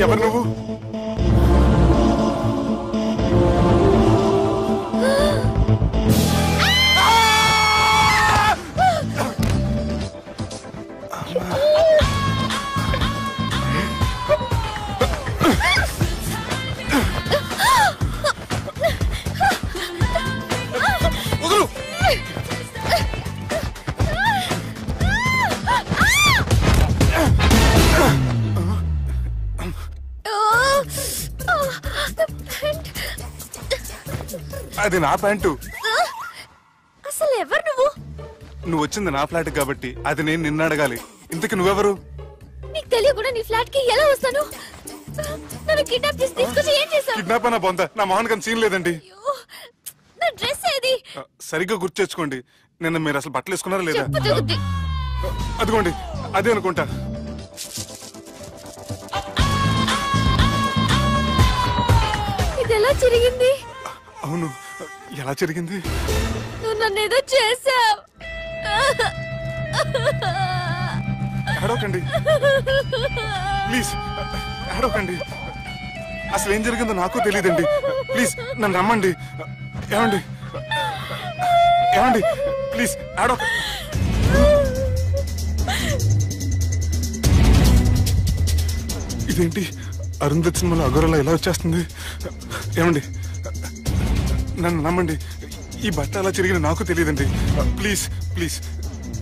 ఎవరు నువ్వు? అది నా ప్యాంటు. అసలు ఎవరు నువ్వు? నువ్వు వచ్చింది నా ఫ్లాట్ కాబట్టి అది నేను నిన్ను అడగాలి. ఇంతకు నువ్వెవరు? నీకు తెలియకుండా నీ ఫ్లాట్ కి ఎలా వస్తాను? నన్ను కిడ్నాప్ చేసి తీసుకొచ్చి ఏం చేశావు? కిడ్నాప్ అన్న బొంద, నా మొహన్ కన్నా సీన్ లేదండి. నా డ్రెస్ ఏది? సరిగ్గా గుర్తు తెచ్చుకోండి. నిన్న మీరు అసలు బట్టలు వేసుకున్నారా లేదా? అదిగోండి, అదే అనుకుంటా. ఇది ఎలా జరిగింది? అవును, ఎలా జరిగింది? నువ్వు నన్నేదో చేసావు. ఏడవకండి ప్లీజ్, ఏడవకండి. అసలు ఏం జరిగిందో నాకు తెలియదండి. ప్లీజ్ నన్ను నమ్మండి. ఏమండి ఏమండి ప్లీజ్ ఏడవ. ఇదేంటి అరుంధతి సినిమాలో అఘోరలా ఎలా వచ్చేస్తుంది? ఏమండి నన్ను నమ్మండి. ఈ బట్ట అలా జరిగిన నాకు తెలియదండి. ప్లీజ్ ప్లీజ్,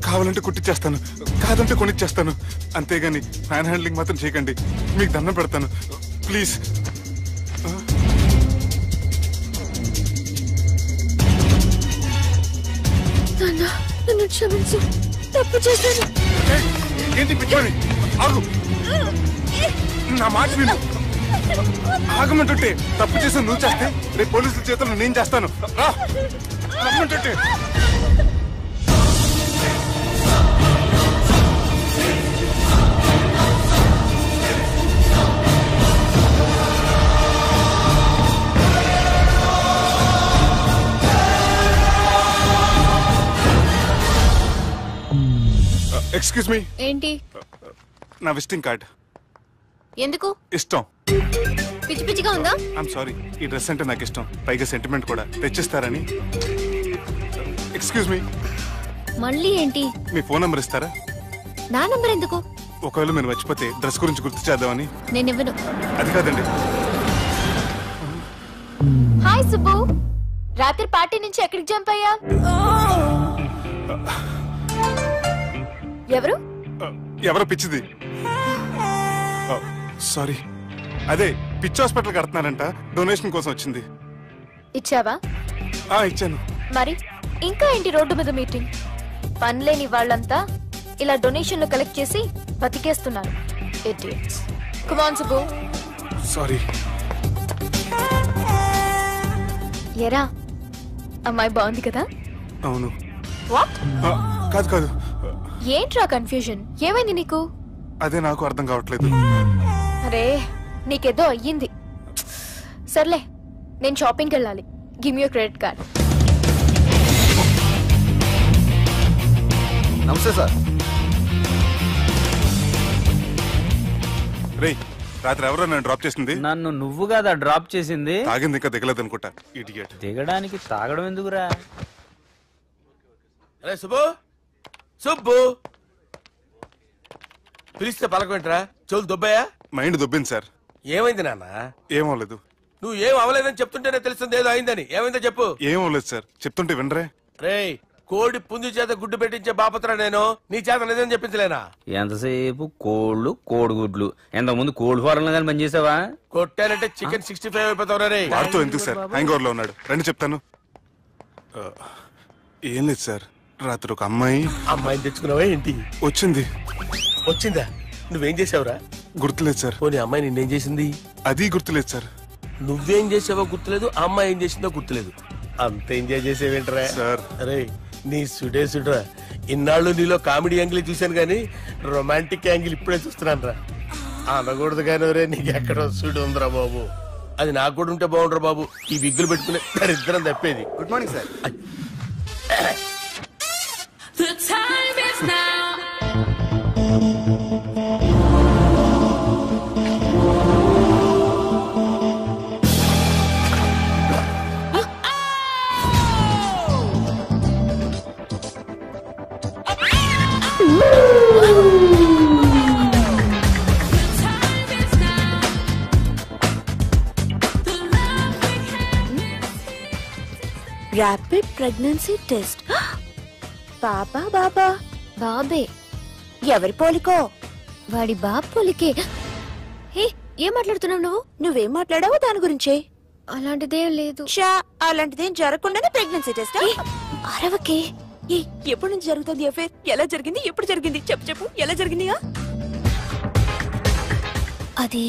కావాలంటే కుట్టిచ్చేస్తాను, కాదంటే కొనిచ్చేస్తాను. అంతేగాని మ్యాన్ హ్యాండ్లింగ్ మాత్రం చేయకండి. మీకు దండం పెడతాను ప్లీజ్. నన్ను క్షమించు, తప్పు చేశాను. ఏంటి పిచ్చోని? ఆగు, నా మాట విను. ఆగమంటుంటే తప్పు చేసి నువ్వు చేస్తే రేపు పోలీసుల చేతుల్లో నేను చేస్తాను. రమ్మంటుంటే. Excuse me. ఏంటి? నా విజిటింగ్ కార్డ్. ఎందుకు? ఇష్టం. పిచ్చి పిచ్చిగా ఉందా? ఐమ్ సారీ, ఈ డ్రెస్ అంటే నాకు ఇష్టం, పైగా సెంటిమెంట్ కూడా. తెచ్చిస్తారని. Excuse me. మళ్ళీ ఏంటి? మీ ఫోన్ నంబర్ ఇస్తారా? నా నంబర్ ఎందుకు? ఒకవేళ మీరు మర్చిపోతే డ్రెస్ గురించి గుర్తు చేద్దామని. నేను ఇవ్వను. అది కాదండి. హాయ్ సుబ్బు, రాత్రి పార్టీ నుంచి ఎక్కడికి జంప్ అయ్యా? ఎవరు? ఎవరో పిచ్చిది. సారీ, అదే పిచ్చి హాస్పిటల్ కడుతున్నారంట, డొనేషన్ కోసం వచ్చింది. ఇచ్చావా? ఇచ్చాను. మరి ఇంకా ఏంటి రోడ్డు మీద మీటింగ్? పనిలేని వాళ్ళంతా ఇలా డొనేషన్లు కలెక్ట్ చేసి బతికేస్తున్నారు. Idiots. Come on Subbu. Sorry. ఎరా, అమ్మాయి బాగుంది కదా? అవును. వాట్? కాదు కాదు. ఏంట్రా కన్ఫ్యూజన్? ఏమైంది నీకు? అదే నాకు అర్థం కావట్లేదు. అరే, నీకేదో అయ్యింది. సర్లే, నేను షాపింగ్కి వెళ్ళాలి. Give me your credit card. నమస్తే సార్. రే, రాత్రి ఎవరో నన్ను డ్రాప్ చేసింది? నన్ను నువ్వు కదా డ్రాప్ చేసింది. తాగింది ఇంకా దిగలేదు అనుకుంటా. ఇడియట్. దిగడానికి తాగడం ఎందుకురా? అరే సుబ్బు, సుబ్బు పిలిస్తే పలకమంటరా? చెవులు దొబ్బాయా? Mind దొబ్బింది sir. ఏమైంది నాన్న? ఏమవలేదు. నువ్వు ఏం అవలేదని చెప్తుంటేనే తెలుస్తుంది ఏదో అయిందని. ఏమైందో చెప్పు. ఏమవలేదు సార్, చెప్తుంటే వినరే. రేయ్, కోడి పుంజు చేత గుడ్డు పెట్టించే బాపత్ర నేను. నీ చేత నిజం చెప్పించలేనా? ఎంతసేపు కోళ్ళు కోడిగుడ్లు. ఎంతకు ముందు కోడి ఫారంలో కానీ పనిచేసావా? కొట్టానంటే చికెన్ 65 అయిపోతావు రే. వాడుతూ ఎందుకు సార్, హ్యాంగ్ ఓవర్ లో ఉన్నాడు. రండి చెప్తాను. ఏం లేదు సార్, రాత్రి ఒక అమ్మాయిని తెచ్చుకున్నావా ఏంటి? వచ్చిందా? నువ్వేం చేసావురా? గుర్తులేదు సార్. పోనీ అమ్మాయి నిన్నేం చేసింది? అది గుర్తులేదు సార్. నువ్వేం చేసావో గుర్తులేదు, అమ్మాయి ఏం చేసిందో గుర్తులేదు. అంత ఎంజాయ్ చేసేవేంట్రా సార్? అరే నీ సుడే సుడ్రా. ఇన్నాళ్ళు నీలో కామెడీ యాంగిల్ చూశాను గానీ రొమాంటిక్ యాంగిల్ ఇప్పుడే చూస్తున్నాను రా. అనకూడదు కానీ రే, నీకు ఎక్కడో సుడు ఉందిరా బాబు. అది నాకు కూడా ఉంటే బాగుండ్రా బాబు. ఈ విగ్గులు పెట్టుకునే దరిద్రం తప్పేది. Good morning sir. The time is now. Rapid pregnancy test. బాబా బాబా బాబే. ఎవరి పోలికో? వాడి బాబ్ పోలికే. హే, ఏం మాట్లాడుతున్నావు నువ్వు? నువ్వేం మాట్లాడావో దాని గురించే. అలాంటిదేం లేదు. షా, అలాంటిదేం జరగకుండానే ప్రెగ్నెన్సీ టెస్ట్. అరవకే. ఎప్పటి నుంచి జరుగుతుంది అఫేర్? ఎలా జరిగింది? ఎప్పుడు జరిగింది? చెప్పు చెప్పు, ఎలా జరిగింది? అది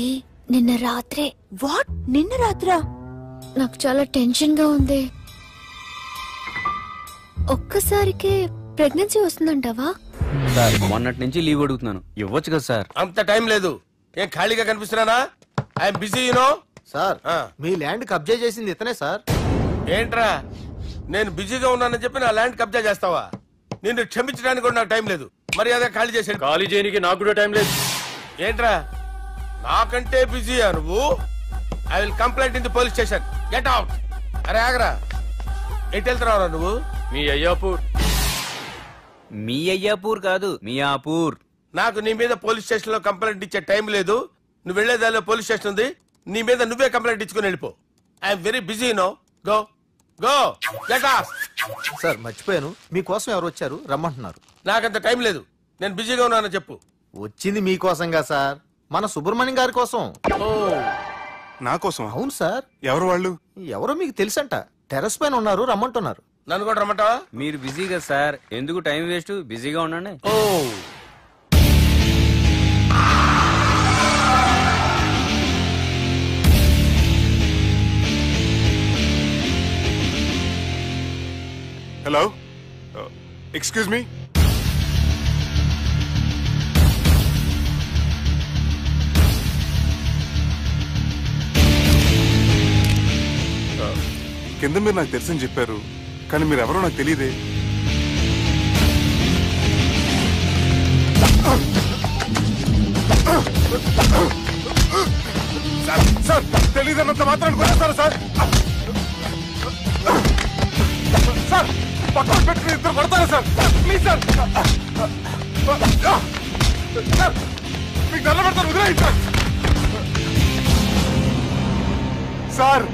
నిన్న రాత్రే. వాట్? నిన్న రాత్రా? నాకు చాలా టెన్షన్ గా ఉంది. ఒక్కసారికే ప్రెగ్నెన్సీ వస్తుందంటావా? సార్ మొన్నటి నుంచి లీవ్ అడుగుతున్నాను, ఇవ్వచ్చు కదా సార్? అంత టైం లేదు. ఏం ఖాళీగా కనిపిస్తున్నానా? I'm busy you know. సార్ మీ ల్యాండ్ కబ్జా చేసింది ఇతనే సార్. ఏంట్రా, నేను బిజీగా ఉన్నానని చెప్పి నా ల్యాండ్ కబ్జా చేస్తావా? నిన్ను క్షమించడానికి కూడా నాకు టైం లేదు. మర్యాద ఖాళీ చేసాడు. ఖాళీ చేయడానికి నాకు కూడా టైం లేదు. ఏంట్రా, నాకంటే బిజీయా నువ్వు? I will complaint in the police station. Get out. అరే ఆగరా, ఎటు వెళ్తున్నావురా నువ్వు? మీ అయ్యాపూర్. మీ అయ్యాపూర్ కాదు, మియాపూర్. నాకు నీ మీద పోలీస్ స్టేషన్ లో కంప్లైంట్ ఇచ్చే టైం లేదు. నువ్వు వెళ్లేదాలో పోలీస్ స్టేషన్ ఉంది. నీ మీద నువ్వే కంప్లైంట్ ఇచ్చుకుని వెళ్ళిపో. I'm very busy no. Go go get off. Sir మర్చిపోయాను, మీకోసం ఎవరు వచ్చారు, రమ్మంటున్నారు. నాకంత టైం లేదు, నేను బిజీగా ఉన్నానని చెప్పు. వచ్చింది మీకోసంగా సార్, మన సుబ్రహ్మణ్యం గారి కోసం. నా కోసం? అవును సార్. ఎవరు వాళ్ళు? ఎవరో మీకు తెలుసంట. టెర్రస్ పైన ఉన్నారు, రమ్మంటున్నారు. నన్ను కూడా రమ్మంటావా? మీరు బిజీ కదా సార్, ఎందుకు టైం వేస్ట్, బిజీగా ఉండండి. ఓ హలో, ఎక్స్క్యూజ్ మీ. కింద మీరు నాకు తెలుసని చెప్పారు, కానీ మీరు ఎవరో నాకు తెలియదే. సార్ తెలియదన్నంత మాత్రం కొనేస్తారా సార్? సార్ పక్కన పెట్టుకుని ఇద్దరు కొడతారా సార్? Please sir. సార్ మీకు నల్ల పెడతారు, వదిలేయండి సార్. సార్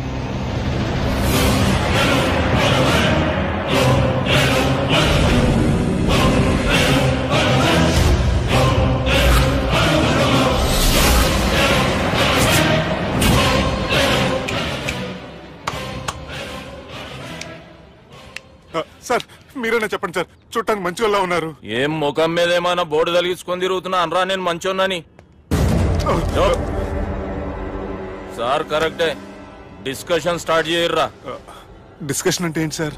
సార్ మీరేనా చెప్పండి సార్, చూడటానికి మంచి వాళ్ళ ఉన్నారు. ఏం ముఖం మీద ఏమైనా బోర్డు తలిగించుకొని తిరుగుతున్నా అనరా నేను మంచోన్నాని? సార్ కరెక్టే, డిస్కషన్ స్టార్ట్ చేయర్రా. డిస్కషన్ అంటే ఏంటి సార్?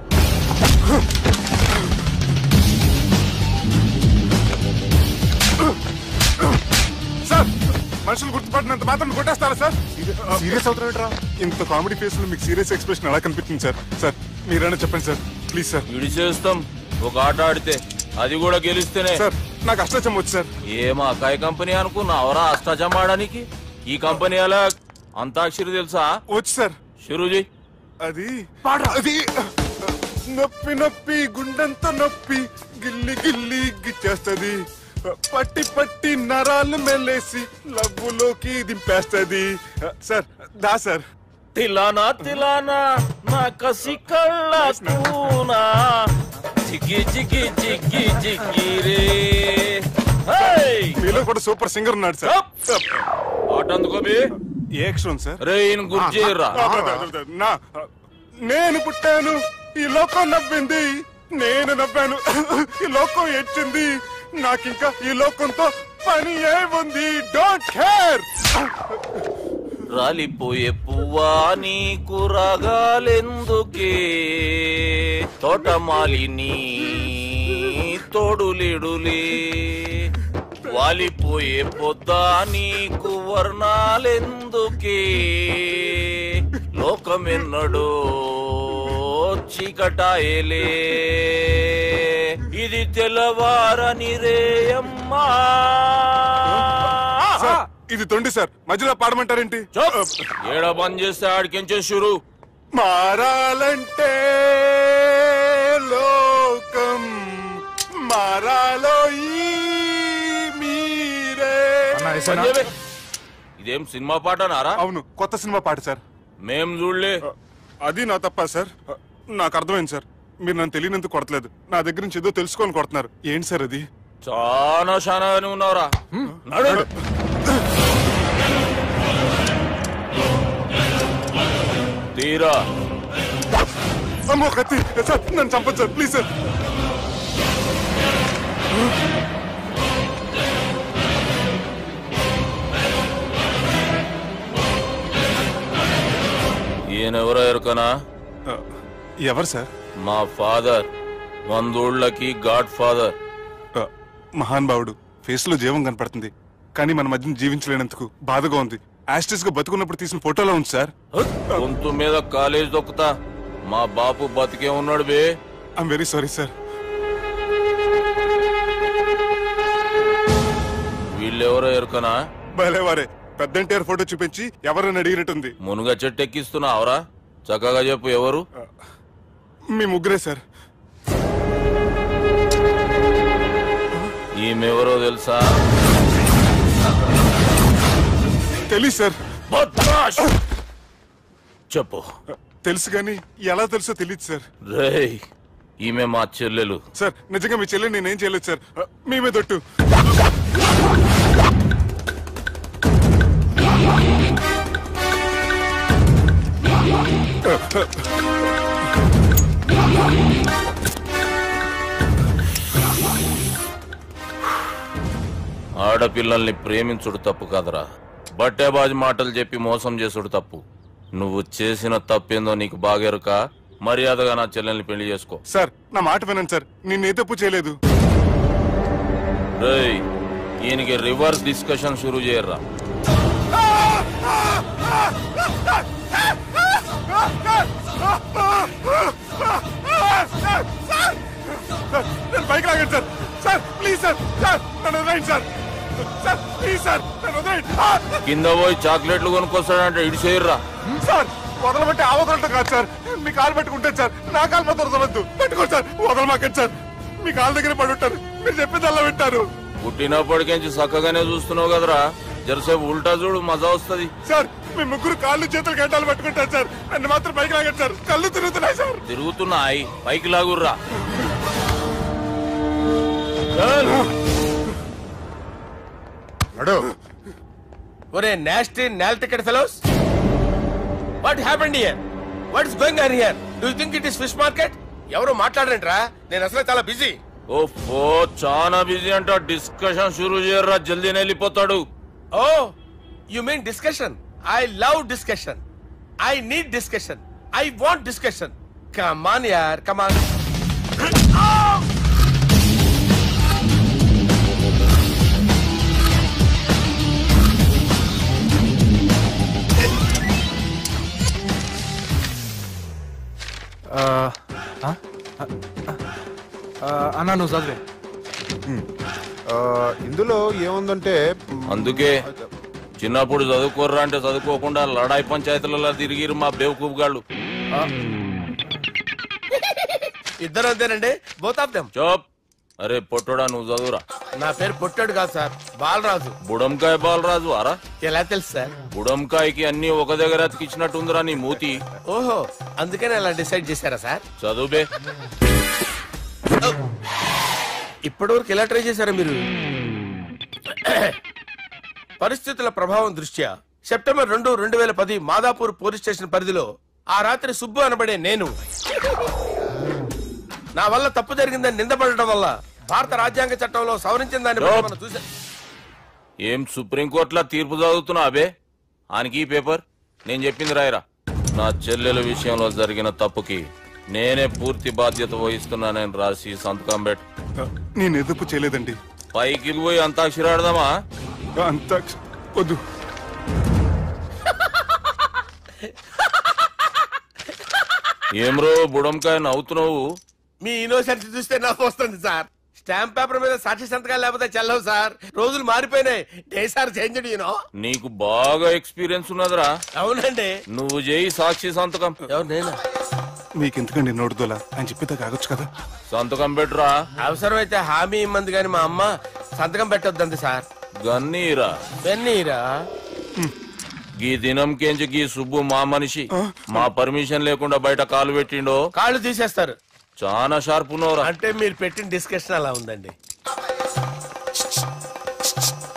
సార్ మనుషులు గుర్తుపట్టినంత మాత్రం కొట్టేస్తారా సార్? సీరియస్ అవుతున్నారా? ఇంత కామెడీ ఫేస్ లో మీకు సీరియస్ ఎక్స్ప్రెషన్ ఎలా కనిపిస్తుంది సార్? సార్ మీరైనా చెప్పండి సార్, ప్లీజ్ సార్. విడిచేస్తాం ఒక ఆట ఆడితే, అది కూడా గెలిస్తేనే. సార్ నాకు అష్టాచం వచ్చు సార్. ఏం అకాయ కంపెనీ అనుకున్నావరా అష్టాచం ఆడడానికి? ఈ కంపెనీ అలా అంతాక్షరి తెలుసా? వచ్చు సార్. షురూజీ. అది అది నొప్పి నొప్పి గుండెంత నొప్పి గిల్లి గిల్లి గిచ్చేస్తది, పట్టి పట్టి నరాలు మెల్లేసి లవ్వులోకి దింపేస్తది సార్. దా సార్. తిలానా తిలానా నా కసి కళ్ళ కూనా జిగి జిగి జిగి జిగి రే. మీలో కూడా సూపర్ సింగర్ ఉన్నాడు సార్. ఆట అందుకోబి. ఏ అక్షరం సార్? రే ఈయన గుర్తు చేయరా. నేను పుట్టాను, ఈ లోకం నవ్వింది, నేను నవ్వాను, ఈ లోకం ఏడ్చింది, నాకింకా ఈ లోకంతో పని ఏముంది? Don't care. రాలిపోయే పువ్వా నీకు రాగాలెందుకే, తోటమాలిని తోడులేడులే, వాలిపోయే పొద్దా నీకు వర్ణాలెందుకే, లోకమెన్నడో చీకటాయలే, ఇది తెల్లవారని రేయమ్మా. ఇది తొండి సార్, మధ్యలో పాడమంటారేంటి? ఏడా బంద్ చేస్తే ఆడికించే షురు. మారాలంటే లోకం మారాలో ఈ మీరే. ఇదేం సినిమా పాట నారా? అవును, కొత్త సినిమా పాట సార్. మేం చూడలే. అది నా తప్ప సార్. నాకు అర్థమైంది సార్. మీరు నన్ను తెలియనందుకు కొడతలేదు, నా దగ్గర నుంచి ఏదో తెలుసుకోని కొడుతున్నారు. ఏంటి సార్ అది? చాలా శానాగానే ఉన్నావురా. నడు. తీరా. అమ్మో కత్తి సార్, నన్ను చంపదు సార్, ప్లీజ్ సార్. ఈయనెవరో ఎరుకనా? ఎవరు సార్? మా ఫాదర్, 100 ఊళ్ళకి గాడ్ ఫాదర్. మహాన్ భావుడు. ఫేస్ లో జీవం కనపడుతుంది, కానీ మన మధ్యన జీవించలేనందుకు బాధగా ఉంది. యాస్టిస్ గా బతుకున్నప్పుడు తీసిన ఫోటోలో ఉంది సార్. గొంతు మీద కాలేజ్ దొక్కుతా. మా బాపు బతికే ఉన్నాడు బే. I'm very sorry sir. వీళ్ళెవరో ఎరుకనా? భలేవారే, పెద్ద ఎన్టీఆర్ ఫోటో చూపించి ఎవరని అడిగినట్టుంది. మునుగ చెట్టు ఎక్కిస్తున్నావురా? చక్కగా చెప్పు, ఎవరు? మీ ముగ్గురే సార్. ఈమెవరో తెలుసా? తెలుసు సార్. చెప్పు. తెలుసు కానీ ఎలా తెలుసో తెలియదు సార్. రేయ్, ఈమె మా చెల్లెలు. సార్ నిజంగా మీ చెల్లెని నేనేం చేయలేదు సార్. మీ మీద ఒట్టు. ఆడపిల్లల్ని ప్రేమించుడు తప్పు కాదురా, బట్టేబాజు మాటలు చెప్పి మోసం చేసుడు తప్పు. నువ్వు చేసిన తప్పేందో నీకు బాగెరుక. మర్యాదగా నా చెల్లెల్ని పెళ్లి చేసుకో. సార్ నా మాట వినండి సార్, నేనే తప్పు చేయలేదు. రేయ్, ఈయనకి రివర్స్ డిస్కషన్ షురూ చేయర్రా. బైక్ లాగండి sir. Sir please sir, sir నన్ను వదిలేయండి సార్. సార్ ప్లీజ్ సార్, నన్ను వదిలేయండి. కింద పోయి చాక్లెట్లు కొనుక్కొస్తాడంటే ఇటు చేయర్రా. సార్ వదలబట్టి ఆ వదలటం కాదు సార్, మీ కాలు పెట్టుకుంటాను సార్. నా కాలు మాత్రం వదలవద్దు. పెట్టుకోండి సార్, వదలమాకండి సార్. మీ కాలు దగ్గర పడి ఉంటారు, మీరు చెప్పింది అలా వింటారు. పుట్టినప్పటికేంచి చక్కగానే చూస్తున్నావు కదరా, జరసేపు ఉల్టా చూడు, మజా వస్తుంది. సార్ మీ ముగ్గురు కాళ్ళు చేతులు గంటలు పెట్టుకుంటారు సార్, నన్ను మాత్రం బైక్ లాగండి సార్. కళ్ళు తిరుగుతున్నాయి సార్. తిరుగుతున్నాయి, పైకి లాగుర్రా. ఒరే నాస్టీ నాల్ ticket fellows, what happened here? What is going on here? Do you think it is fish market? ఎవరు మాట్లాడరంట్రా, నేను అసలే చాలా బిజీ. ఓఫో, చాలా బిజీ అంట. డిస్కషన్ షురూ చేయర్రా, జల్దీ వెళ్ళిపోతాడు. Oh you mean discussion? I love discussion. I need discussion. I want discussion. Come on యార్, కమ్ ఆన్. అన్నా నువ్వు చదివే. ఇందులో ఏముందంటే, అందుకే చిన్నప్పుడు చదువుకోర్రా అంటే చదువుకోకుండా లడాయి పంచాయతీలలో తిరిగిరు మా బేవకూపు గాళ్ళు. ఇద్దరు అంతేనండి, బోత్ ఆఫ్ దెమ్. చోప్. అరే పొట్టోడా, నువ్వు చదువురా. నా పేరు పొట్టాడు కాదు సార్, బాలరాజు. బుడంకాయ బాలరాజు అరా? ఎలా తెలుసు సార్? బుడంకాయకి అన్ని ఒక దగ్గర అతికిచ్చినట్టుందిరా నీ మూతి. ఓహో, అందుకని అలా డిసైడ్ చేశారా సార్? చదువుబే. ఇప్పటి వరకు ఎలా ట్రై చేశారా మీరు? పరిస్థితుల ప్రభావం దృష్ట్యా సెప్టెంబర్ 2, 2010 మాదాపూర్ పోలీస్ స్టేషన్ పరిధిలో ఆ రాత్రి సుబ్బు అనబడే నేను నా వల్ల తప్పు జరిగిందని నిందపడటం వల్ల భారత రాజ్యాంగ చట్టంలో సవరించిన దాన్ని బట్టి మనం చూసా. ఏం సుప్రీంకోర్టులో తీర్పు చదువుతున్నా అబే? ఆనికి పేపర్ నేను చెప్పింది రాయరా. నా చెల్లెల విషయంలో జరిగిన తప్పుకి నేనే పూర్తి బాధ్యత వహిస్తున్నానని రాసి సంతకం పెట్టు. నేను ఎదుపు చేయలేదండి. పైకి పోయి అంతాక్షరి ఆడదామా? అంత వద్దు. ఏమ్రో బుడంకాయ నవ్వుతున్నావు? మీ ఇన్నోసెన్స్ చూస్తే నాకు వస్తుంది సార్. స్టాంప్ పేపర్ మీద సాక్షి సంతకాలు లేకపోతే చెల్లవు సార్. రోజులు మారిపోయినాయి. Days are changed you know. నీకు బాగా ఎక్స్పీరియన్స్ ఉన్నదిరా. అవునండి. నువ్వు చేయి సాక్షి సంతకం. ఎవరు? నేనా? మీకెందుకండి నోడుదోలా అని చెప్పితే కాగొచ్చు కదా. సంతకం పెట్టురా. అవసరమైతే హామీ ఇమ్మంది కానీ మా అమ్మ సంతకం పెట్టొద్దంది సార్. గన్నీరా. వెన్నీరా. గీ దినం కేంచి గీ సుబ్బు మా మనిషి మా పర్మిషన్ లేకుండా బయట కాలు పెట్టిండో కాళ్ళు తీసేస్తారు. చాలా షార్ప్ ఉన్నవరా. అంటే మీరు పెట్టిన డిస్కషన్ అలా ఉందండి.